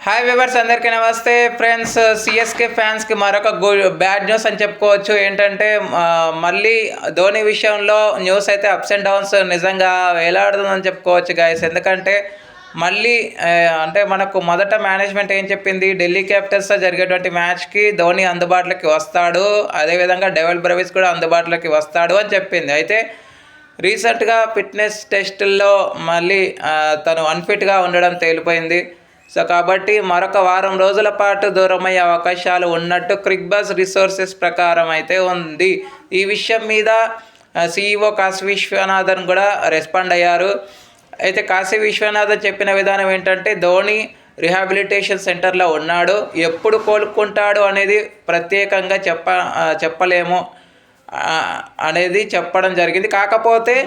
Hi viewers, అందరికీ నమస్తే friends. CSK ఫ్యాన్స్కి మరొక బ్యాడ్ న్యూస్ అని చెప్పుకోవచ్చు. ఏంటంటే మళ్ళీ ధోని విషయంలో న్యూస్ అయితే అప్స్ అండ్ డౌన్స్ నిజంగా వేలాడుతుందని చెప్పుకోవచ్చు గైస్. ఎందుకంటే మళ్ళీ అంటే మనకు మొదట మేనేజ్మెంట్ ఏం చెప్పింది, ఢిల్లీ క్యాపిటల్స్తో జరిగేటువంటి మ్యాచ్కి ధోని అందుబాటులోకి వస్తాడు, అదేవిధంగా డెవల్ బ్రెవిస్ కూడా అందుబాటులోకి వస్తాడు అని చెప్పింది. అయితే రీసెంట్గా ఫిట్నెస్ టెస్టుల్లో మళ్ళీ తను అన్ఫిట్గా ఉండడం తేలిపోయింది. సో కాబట్టి మరొక వారం రోజుల పాటు దూరమయ్యే అవకాశాలు ఉన్నట్టు క్రిక్బజ్ రిసోర్సెస్ ప్రకారం అయితే ఉంది. ఈ విషయం మీద CEO కాశీ విశ్వనాథన్ కూడా రెస్పాండ్ అయ్యారు. అయితే కాశీ విశ్వనాథన్ చెప్పిన విధానం ఏంటంటే, ధోని రిహాబిలిటేషన్ సెంటర్లో ఉన్నాడు, ఎప్పుడు కోలుకుంటాడు అనేది ప్రత్యేకంగా చెప్పలేము అనేది చెప్పడం జరిగింది. కాకపోతే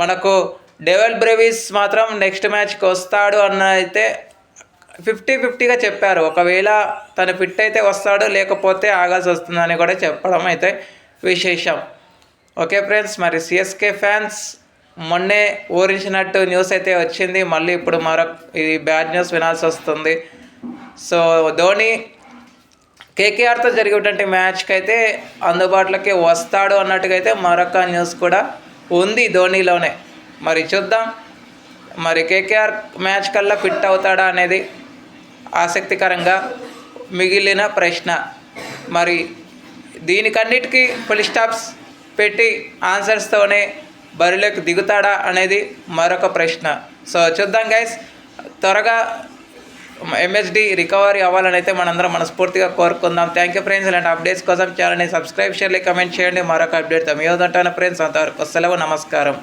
మనకు డెవల్ బ్రెవిస్ మాత్రం నెక్స్ట్ మ్యాచ్కి వస్తాడు అన్న అయితే 50-50గా చెప్పారు. ఒకవేళ తను ఫిట్ అయితే వస్తాడు, లేకపోతే ఆగాల్సి వస్తుందని కూడా చెప్పడం అయితే విశేషం. ఓకే ఫ్రెండ్స్, మరి సిఎస్కే ఫ్యాన్స్ మొన్నే ఊరించినట్టు న్యూస్ అయితే వచ్చింది. మళ్ళీ ఇప్పుడు ఇది బ్యాడ్ న్యూస్ వినాల్సి వస్తుంది. సో ధోని కేకేఆర్తో జరిగేటువంటి మ్యాచ్కి అయితే అందుబాటులోకి వస్తాడు అన్నట్టుగా అయితే మరొక న్యూస్ కూడా ఉంది ధోనిలోనే. మరి చూద్దాం, మరి కేకేఆర్ మ్యాచ్ కల్లా ఫిట్ అవుతాడా అనేది ఆసక్తికరంగా మిగిలిన ప్రశ్న. మరి దీనికన్నిటికీ ఫుల్ స్టాప్స్ పెట్టి ఆన్సర్స్తోనే బరిలోకి దిగుతాడా అనేది మరొక ప్రశ్న. సో చూద్దాం గైస్, త్వరగా MHD రికవరీ అవ్వాలని అయితే మనందరం మనస్ఫూర్తిగా కోరుకుందాం. Thank you friends. ఇలాంటి అప్డేట్స్ కోసం ఛానల్ని సబ్స్క్రైబ్, షేర్, కమెంట్ చేయండి. మరొక అప్డేట్తో మీ ఉంటాను ఫ్రెండ్స్. అంతవరకు సెలవు, నమస్కారం.